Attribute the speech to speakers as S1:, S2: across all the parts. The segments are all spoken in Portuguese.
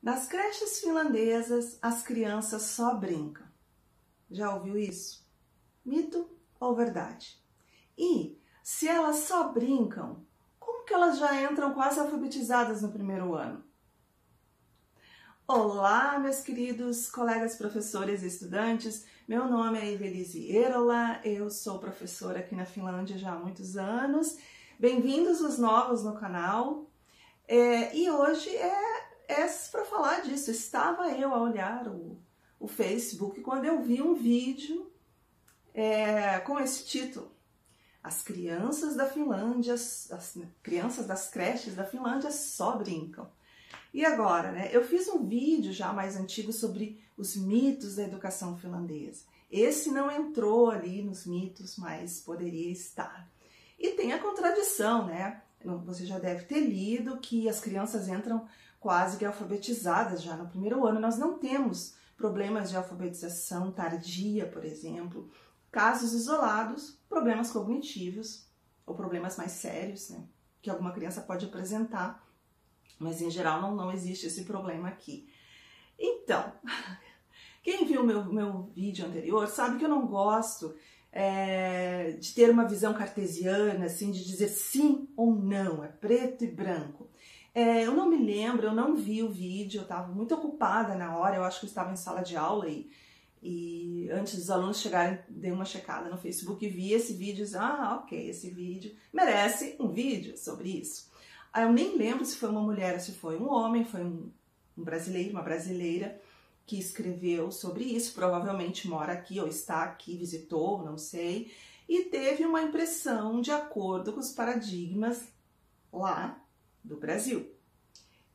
S1: Nas creches finlandesas, as crianças só brincam. Já ouviu isso? Mito ou verdade? E, se elas só brincam, como que elas já entram quase alfabetizadas no primeiro ano? Olá, meus queridos colegas professores e estudantes. Meu nome é Ivelise Eerola, eu sou professora aqui na Finlândia já há muitos anos. Bem-vindos os novos no canal. E hoje é para falar disso. Estava eu a olhar o Facebook quando eu vi um vídeo com esse título: As crianças da Finlândia, as crianças das creches da Finlândia só brincam. E agora, né? Eu fiz um vídeo já mais antigo sobre os mitos da educação finlandesa. Esse não entrou ali nos mitos, mas poderia estar. E tem a contradição, né? Você já deve ter lido que as crianças entram quase que alfabetizadas já no primeiro ano. Nós não temos problemas de alfabetização tardia, por exemplo. Casos isolados, problemas cognitivos ou problemas mais sérios, né? Que alguma criança pode apresentar. Mas, em geral, não existe esse problema aqui. Então, quem viu meu vídeo anterior sabe que eu não gosto de ter uma visão cartesiana, assim, de dizer sim ou não, é preto e branco. Eu não me lembro, eu não vi o vídeo, eu estava muito ocupada na hora, eu acho que eu estava em sala de aula e antes dos alunos chegarem, dei uma checada no Facebook e vi esse vídeo e disse, ok, esse vídeo merece um vídeo sobre isso. Eu nem lembro se foi uma mulher ou se foi um homem, foi um brasileiro, uma brasileira que escreveu sobre isso, provavelmente mora aqui ou está aqui, visitou, não sei, e teve uma impressão de acordo com os paradigmas lá do Brasil.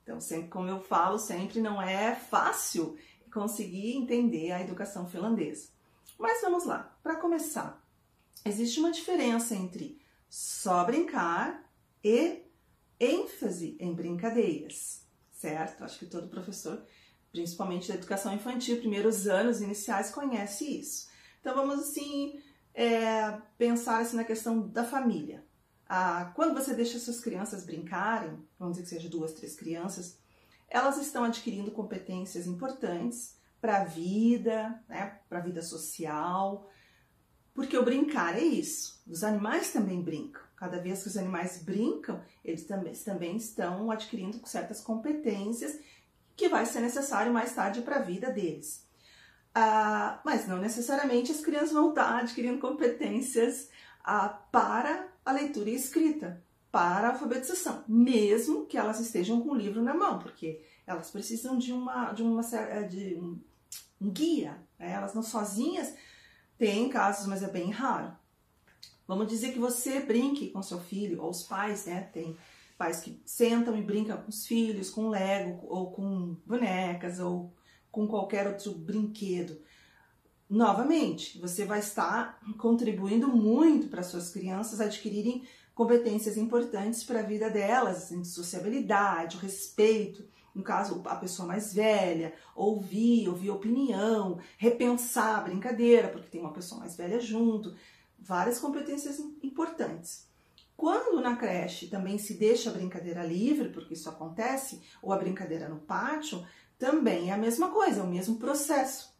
S1: Então, sempre, como eu falo, sempre não é fácil conseguir entender a educação finlandesa. Mas vamos lá, para começar, existe uma diferença entre só brincar e ênfase em brincadeiras, certo? Acho que todo professor, principalmente da educação infantil, primeiros anos iniciais, conhece isso. Então vamos assim pensar assim, na questão da família. Quando você deixa suas crianças brincarem, vamos dizer que seja 2, 3 crianças, elas estão adquirindo competências importantes para a vida, né? Para a vida social, porque o brincar é isso. Os animais também brincam. Cada vez que os animais brincam, eles também estão adquirindo certas competências que vai ser necessário mais tarde para a vida deles. Mas não necessariamente as crianças vão estar adquirindo competências para a leitura e escrita, para a alfabetização, mesmo que elas estejam com o livro na mão, porque elas precisam de um guia, né? Elas não sozinhas. Tem casos, mas é bem raro. Vamos dizer que você brinque com seu filho, ou os pais, né? Tem pais que sentam e brincam com os filhos, com Lego, ou com bonecas, ou com qualquer outro brinquedo. Novamente, você vai estar contribuindo muito para suas crianças adquirirem competências importantes para a vida delas, assim, de sociabilidade, respeito, no caso, a pessoa mais velha, ouvir opinião, repensar a brincadeira, porque tem uma pessoa mais velha junto, várias competências importantes. Quando na creche também se deixa a brincadeira livre, porque isso acontece, ou a brincadeira no pátio, também é a mesma coisa, é o mesmo processo.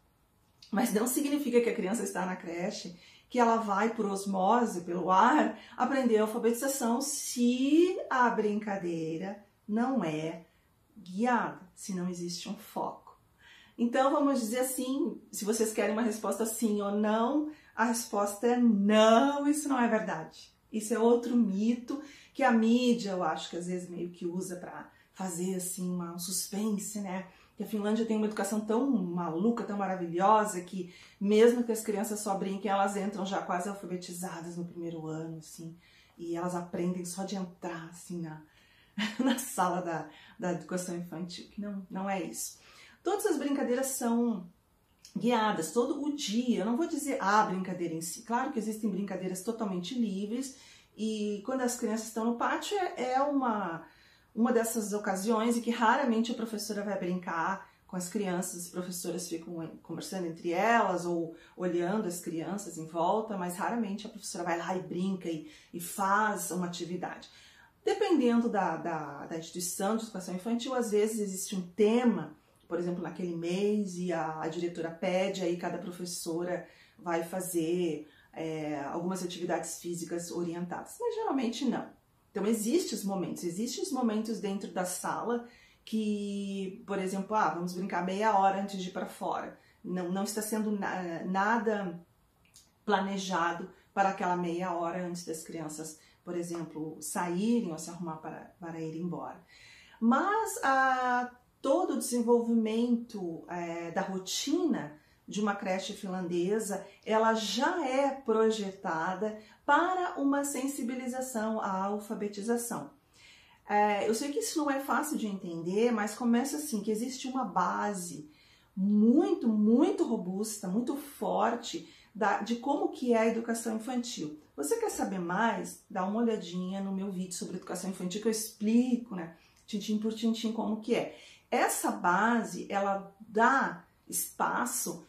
S1: Mas não significa que a criança está na creche, que ela vai por osmose, pelo ar, aprender a alfabetização se a brincadeira não é guiada, se não existe um foco. Então vamos dizer assim, se vocês querem uma resposta sim ou não, a resposta é não, isso não é verdade. Isso é outro mito que a mídia, eu acho que às vezes meio que usa para fazer assim um suspense, né? Que a Finlândia tem uma educação tão maluca, tão maravilhosa, que mesmo que as crianças só brinquem, elas entram já quase alfabetizadas no primeiro ano, assim, e elas aprendem só de entrar, assim, na sala da educação infantil, que não é isso. Todas as brincadeiras são guiadas todo o dia. Eu não vou dizer a brincadeira em si. Claro que existem brincadeiras totalmente livres e quando as crianças estão no pátio é uma dessas ocasiões em que raramente a professora vai brincar com as crianças. As professoras ficam conversando entre elas ou olhando as crianças em volta, mas raramente a professora vai lá e brinca e faz uma atividade. Dependendo da instituição de educação infantil, às vezes existe um tema, por exemplo, naquele mês, e a diretora pede, aí cada professora vai fazer algumas atividades físicas orientadas, mas geralmente não. Então existem os momentos dentro da sala que, por exemplo, vamos brincar meia hora antes de ir para fora. Não está sendo nada planejado para aquela meia hora antes das crianças, por exemplo, saírem ou se arrumar para ir embora. Mas todo o desenvolvimento da rotina de uma creche finlandesa, ela já é projetada para uma sensibilização à alfabetização. Eu sei que isso não é fácil de entender, mas começa assim, que existe uma base muito, muito robusta, muito forte de como que é a educação infantil. Você quer saber mais? Dá uma olhadinha no meu vídeo sobre educação infantil que eu explico, né, tintim por tintim como que é. Essa base, ela dá espaço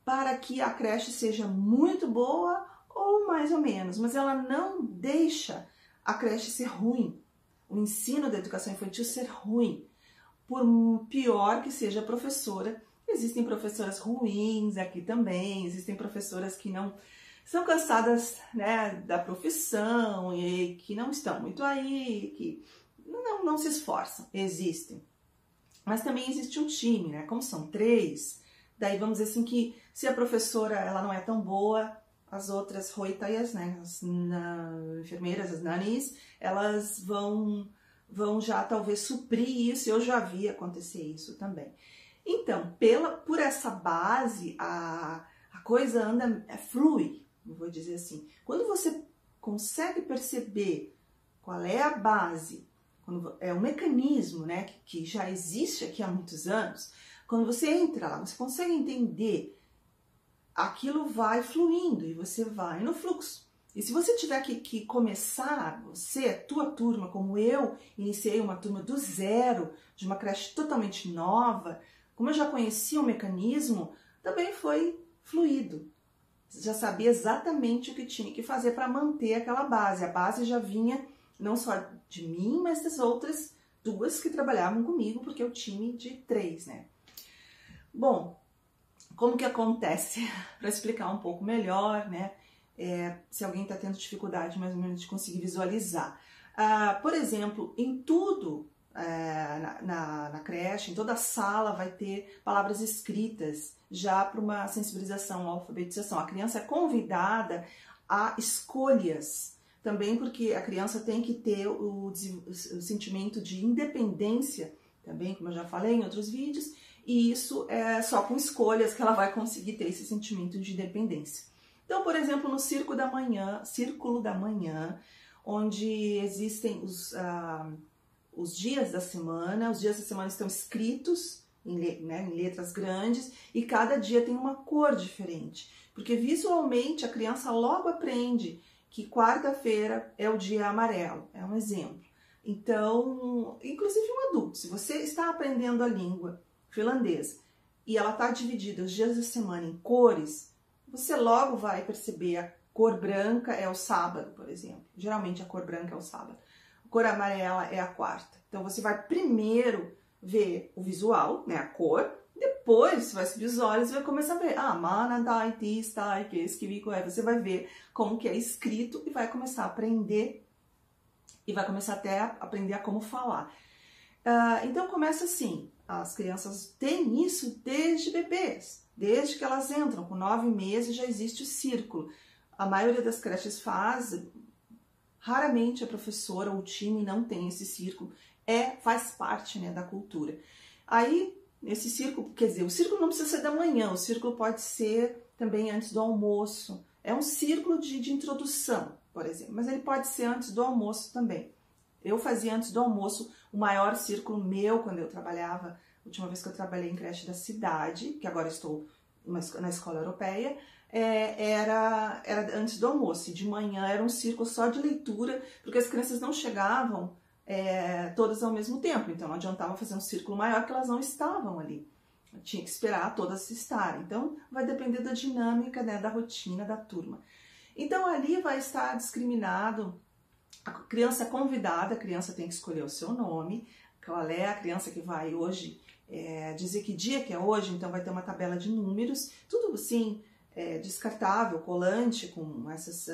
S1: para que a creche seja muito boa ou mais ou menos, mas ela não deixa a creche ser ruim, o ensino da educação infantil ser ruim, por pior que seja a professora. Existem professoras ruins aqui também, existem professoras que não são cansadas, né, da profissão e que não estão muito aí, que não se esforçam, existem. Mas também existe um time, né, como são 3, daí vamos dizer assim que se a professora ela não é tão boa, as outras hoitajas, né, as enfermeiras, as nanis, elas vão já talvez suprir isso. Eu já vi acontecer isso também. Então, por essa base, a coisa flui, vou dizer assim. Quando você consegue perceber qual é a base, quando é um mecanismo, né, que já existe aqui há muitos anos, quando você entra lá, você consegue entender, aquilo vai fluindo e você vai no fluxo. E se você tiver que começar, tua turma, como eu iniciei uma turma do zero, de uma creche totalmente nova, como eu já conhecia o mecanismo, também foi fluido. Já sabia exatamente o que tinha que fazer para manter aquela base. A base já vinha não só de mim, mas das outras 2 que trabalhavam comigo, porque é o time de 3, né? Bom, como que acontece? Para explicar um pouco melhor, né? Se alguém está tendo dificuldade mais ou menos de conseguir visualizar. Por exemplo, em tudo na creche, em toda a sala vai ter palavras escritas já para uma sensibilização à alfabetização. A criança é convidada a escolhas, também porque a criança tem que ter o sentimento de independência, também, como eu já falei em outros vídeos, e isso é só com escolhas que ela vai conseguir ter esse sentimento de independência. Então, por exemplo, no Círculo da Manhã, onde existem os dias da semana, os dias da semana estão escritos em letras grandes e cada dia tem uma cor diferente, porque visualmente a criança logo aprende que quarta-feira é o dia amarelo, é um exemplo. Então, inclusive um adulto, se você está aprendendo a língua finlandesa e ela está dividida os dias da semana em cores, você logo vai perceber a cor branca é o sábado, por exemplo. Geralmente a cor branca é o sábado. A cor amarela é a quarta. Então você vai primeiro ver o visual, né, a cor, depois você vai subir os olhos e vai começar a ver, maanantai, tiistai, keskiviikko, você vai ver como que é escrito e vai começar a aprender, e vai começar até a aprender a como falar. Então começa assim, as crianças têm isso desde bebês, desde que elas entram, com 9 meses já existe o círculo. A maioria das creches faz, raramente a professora ou o time não tem esse círculo, faz parte, né, da cultura. Aí, esse círculo, quer dizer, o círculo não precisa ser da manhã, o círculo pode ser também antes do almoço. É um círculo de introdução, por exemplo, mas ele pode ser antes do almoço também. Eu fazia antes do almoço o maior círculo meu quando eu trabalhava, a última vez que eu trabalhei em creche da cidade, que agora estou na escola europeia, era antes do almoço. E de manhã era um círculo só de leitura, porque as crianças não chegavam todas ao mesmo tempo, então não adiantava fazer um círculo maior porque elas não estavam ali. Eu tinha que esperar todas estarem. Então vai depender da dinâmica, né, da rotina da turma. Então ali vai estar discriminado A criança é convidada, a criança tem que escolher o seu nome, qual é a criança que vai hoje dizer que dia que é hoje, então vai ter uma tabela de números, tudo assim, descartável, colante, com essas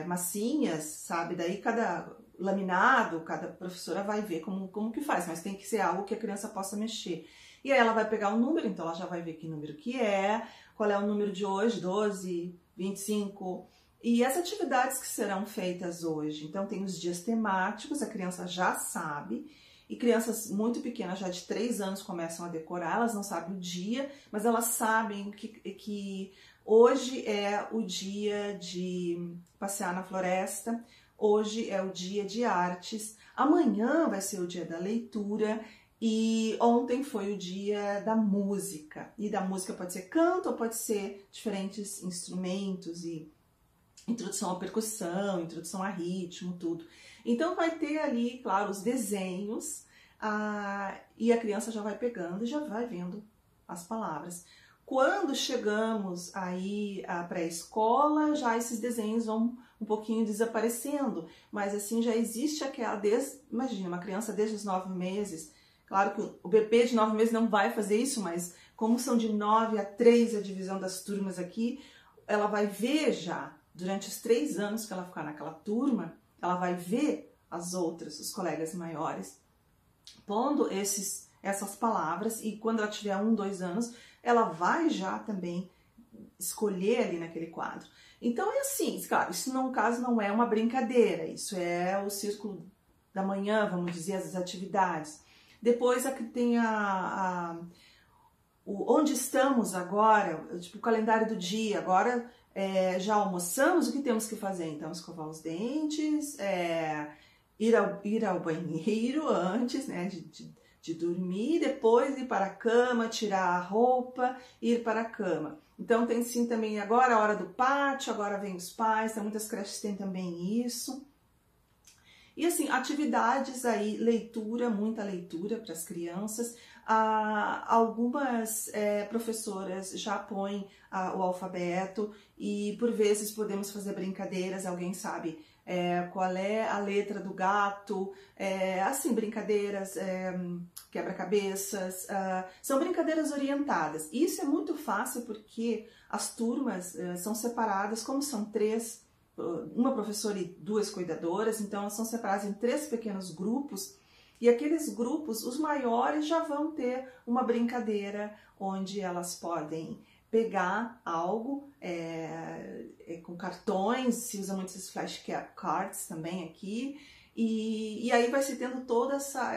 S1: massinhas, sabe? Daí cada laminado, cada professora vai ver como que faz, mas tem que ser algo que a criança possa mexer. E aí ela vai pegar o número, então ela já vai ver que número que é, qual é o número de hoje, 12, 25... E as atividades que serão feitas hoje, então tem os dias temáticos, a criança já sabe, e crianças muito pequenas, já de 3 anos, começam a decorar, elas não sabem o dia, mas elas sabem que hoje é o dia de passear na floresta, hoje é o dia de artes, amanhã vai ser o dia da leitura, e ontem foi o dia da música, e da música pode ser canto ou pode ser diferentes instrumentos e introdução à percussão, introdução a ritmo, tudo. Então vai ter ali, claro, os desenhos e a criança já vai pegando e já vai vendo as palavras. Quando chegamos aí à pré-escola, já esses desenhos vão um pouquinho desaparecendo, mas assim já existe aquela, imagina, uma criança desde os 9 meses, claro que o bebê de 9 meses não vai fazer isso, mas como são de 9 a 3 a divisão das turmas aqui, ela vai ver já, durante os 3 anos que ela ficar naquela turma, ela vai ver as outras, os colegas maiores, pondo essas palavras, e quando ela tiver 1, 2 anos, ela vai já também escolher ali naquele quadro. Então é assim, claro, isso no caso não é uma brincadeira, isso é o círculo da manhã, vamos dizer, as atividades. Depois aqui tem onde estamos agora, tipo o calendário do dia, agora já almoçamos, o que temos que fazer? Então, escovar os dentes, ir ao banheiro antes, né, de dormir, depois ir para a cama, tirar a roupa, ir para a cama. Então, tem sim também agora a hora do pátio, agora vem os pais, então, muitas creches têm também isso. E assim, atividades aí, leitura, muita leitura para as crianças. Algumas professoras já põem o alfabeto e por vezes podemos fazer brincadeiras, alguém sabe qual é a letra do gato, assim, brincadeiras, quebra-cabeças, são brincadeiras orientadas. Isso é muito fácil porque as turmas são separadas, como são 3, uma professora e 2 cuidadoras, então elas são separadas em 3 pequenos grupos, e aqueles grupos, os maiores, já vão ter uma brincadeira onde elas podem pegar algo com cartões, se usa muito esses flashcards também aqui, e aí vai se tendo toda essa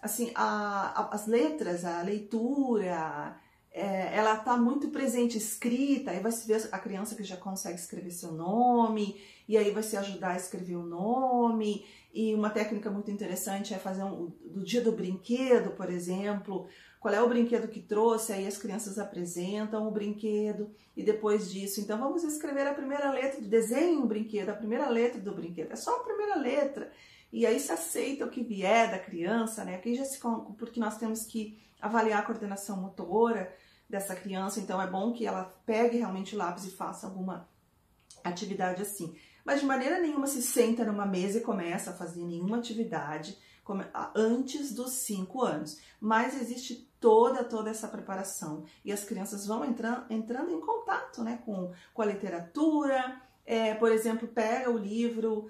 S1: assim, as letras, a leitura, ela está muito presente, escrita, aí vai se ver a criança que já consegue escrever seu nome, e aí vai se ajudar a escrever o nome, e uma técnica muito interessante é fazer do dia do brinquedo, por exemplo, qual é o brinquedo que trouxe, aí as crianças apresentam o brinquedo, e depois disso, então vamos escrever a primeira letra, desenhe um brinquedo, a primeira letra do brinquedo, é só a primeira letra, e aí se aceita o que vier da criança, né, porque nós temos que avaliar a coordenação motora dessa criança, então é bom que ela pegue realmente o lápis e faça alguma atividade assim. Mas de maneira nenhuma se senta numa mesa e começa a fazer nenhuma atividade antes dos 5 anos. Mas existe toda essa preparação e as crianças vão entrando em contato, né, com a literatura. Por exemplo, pega o livro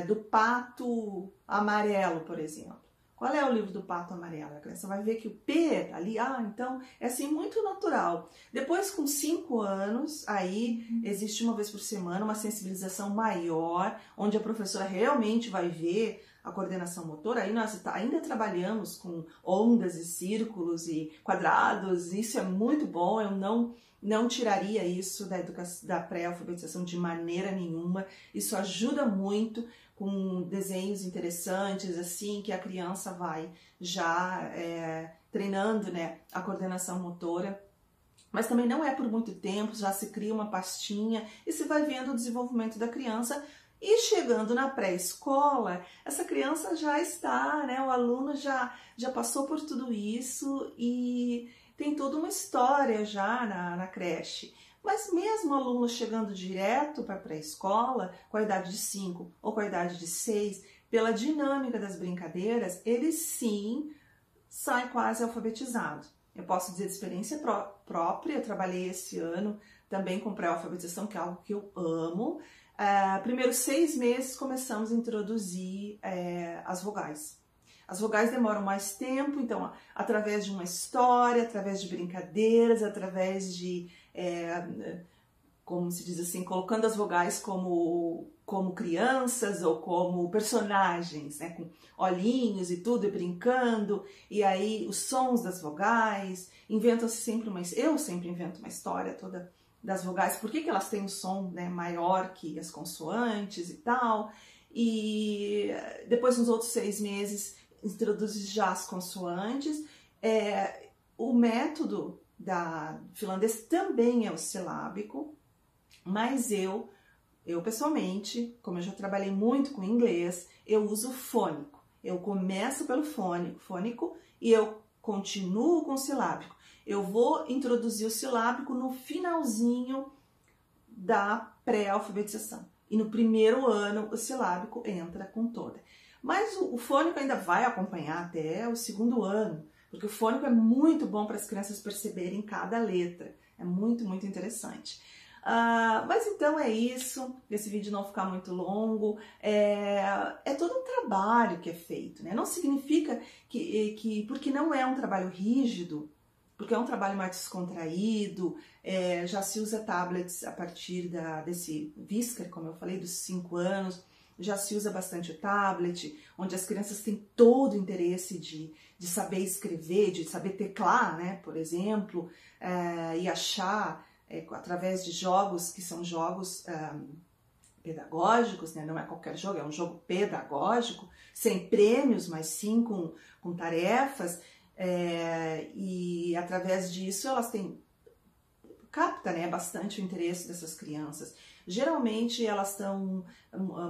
S1: do Pato Amarelo, por exemplo. Qual é o livro do Pato Amarelo? A criança vai ver que o P ali, então é assim muito natural. Depois, com 5 anos, aí existe uma vez por semana uma sensibilização maior, onde a professora realmente vai ver a coordenação motora. Aí nós ainda trabalhamos com ondas e círculos e quadrados, isso é muito bom, eu não tiraria isso da pré-alfabetização de maneira nenhuma, isso ajuda muito com desenhos interessantes, assim, que a criança vai já treinando, né, a coordenação motora. Mas também não é por muito tempo, já se cria uma pastinha e se vai vendo o desenvolvimento da criança. E chegando na pré-escola, essa criança já está, né, o aluno já passou por tudo isso e tem toda uma história já na creche. Mas mesmo aluno chegando direto para a pré-escola, com a idade de 5 ou com a idade de 6, pela dinâmica das brincadeiras, ele sim sai quase alfabetizado. Eu posso dizer de experiência própria, eu trabalhei esse ano também com pré-alfabetização, que é algo que eu amo. Primeiros 6 meses começamos a introduzir as vogais. As vogais demoram mais tempo, então através de uma história, através de brincadeiras, através de, como se diz assim, colocando as vogais como crianças ou como personagens, né, com olhinhos e tudo, e brincando, e aí os sons das vogais, inventa-se sempre eu sempre invento uma história toda das vogais, por que elas têm um som, né, maior que as consoantes e tal, e depois nos outros 6 meses introduz já as consoantes. O método da finlandês também é o silábico, mas eu pessoalmente, como eu já trabalhei muito com inglês, eu uso fônico. Eu começo pelo fônico e eu continuo com o silábico. Eu vou introduzir o silábico no finalzinho da pré-alfabetização. E no primeiro ano o silábico entra com toda. Mas o fônico ainda vai acompanhar até o 2º ano, porque o fônico é muito bom para as crianças perceberem cada letra. É muito, muito interessante. Mas então é isso, esse vídeo não ficar muito longo, é todo um trabalho que é feito, né? Não significa que porque não é um trabalho rígido, porque é um trabalho mais descontraído, já se usa tablets a partir desse Whisker, como eu falei, dos 5 anos, já se usa bastante o tablet, onde as crianças têm todo o interesse de saber escrever, de saber teclar, né, por exemplo, e achar através de jogos que são jogos pedagógicos, né? Não é qualquer jogo, é um jogo pedagógico, sem prêmios, mas sim com tarefas, e através disso elas capta, né, bastante o interesse dessas crianças. Geralmente elas estão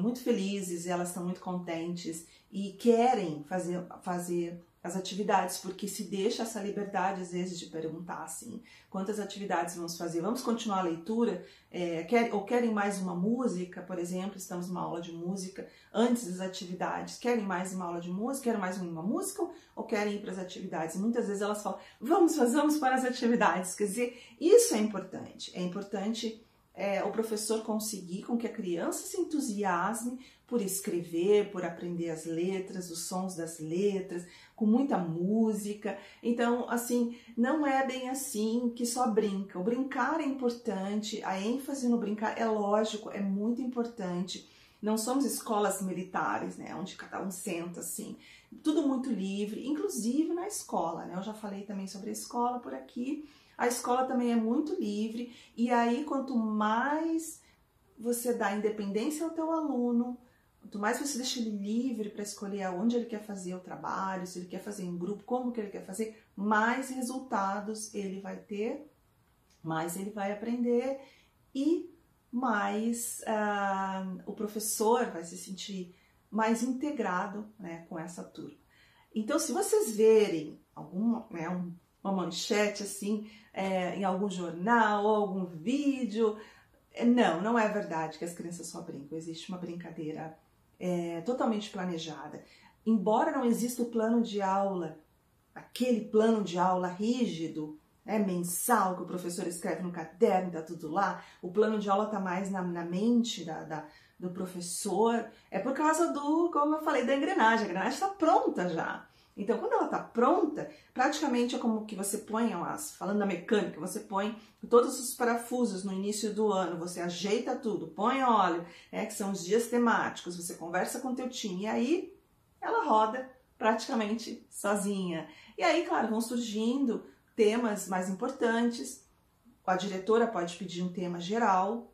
S1: muito felizes, elas estão muito contentes e querem fazer as atividades, porque se deixa essa liberdade às vezes de perguntar assim, quantas atividades vamos fazer? Vamos continuar a leitura? Ou querem mais uma música, por exemplo, estamos numa aula de música antes das atividades, querem mais uma aula de música, querem mais uma música ou querem ir para as atividades? E muitas vezes elas falam, vamos para as atividades, quer dizer, isso é importante o professor conseguir com que a criança se entusiasme por escrever, por aprender as letras, os sons das letras, com muita música. Então, assim, não é bem assim que só brinca. O brincar é importante, a ênfase no brincar é lógico, é muito importante. Não somos escolas militares, né, onde cada um senta assim, tudo muito livre, inclusive na escola, né? Eu já falei também sobre a escola por aqui. A escola também é muito livre, e aí quanto mais você dá independência ao teu aluno, quanto mais você deixa ele livre para escolher aonde ele quer fazer o trabalho, se ele quer fazer em grupo, como que ele quer fazer, mais resultados ele vai ter, mais ele vai aprender e mais o professor vai se sentir mais integrado, né, com essa turma. Então, se vocês verem uma manchete assim, em algum jornal ou algum vídeo, não é verdade que as crianças só brincam. Existe uma brincadeira totalmente planejada. Embora não exista o plano de aula, aquele plano de aula rígido, mensal, que o professor escreve no caderno, tá tudo lá, o plano de aula tá mais na mente do professor, é por causa como eu falei, da engrenagem. A engrenagem está pronta já. Então, quando ela está pronta, praticamente é como que você põe, falando da mecânica, você põe todos os parafusos no início do ano, você ajeita tudo, põe óleo, que são os dias temáticos, você conversa com o teu time, e aí ela roda praticamente sozinha. E aí, claro, vão surgindo temas mais importantes, a diretora pode pedir um tema geral,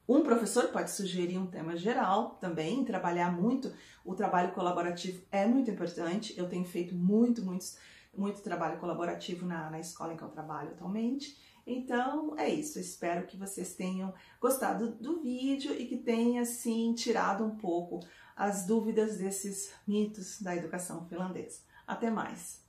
S1: um professor pode sugerir um tema geral também, trabalhar muito. O trabalho colaborativo é muito importante. Eu tenho feito muito trabalho colaborativo na escola em que eu trabalho atualmente. Então, é isso. Eu espero que vocês tenham gostado do vídeo e que tenha, assim, tirado um pouco as dúvidas desses mitos da educação finlandesa. Até mais!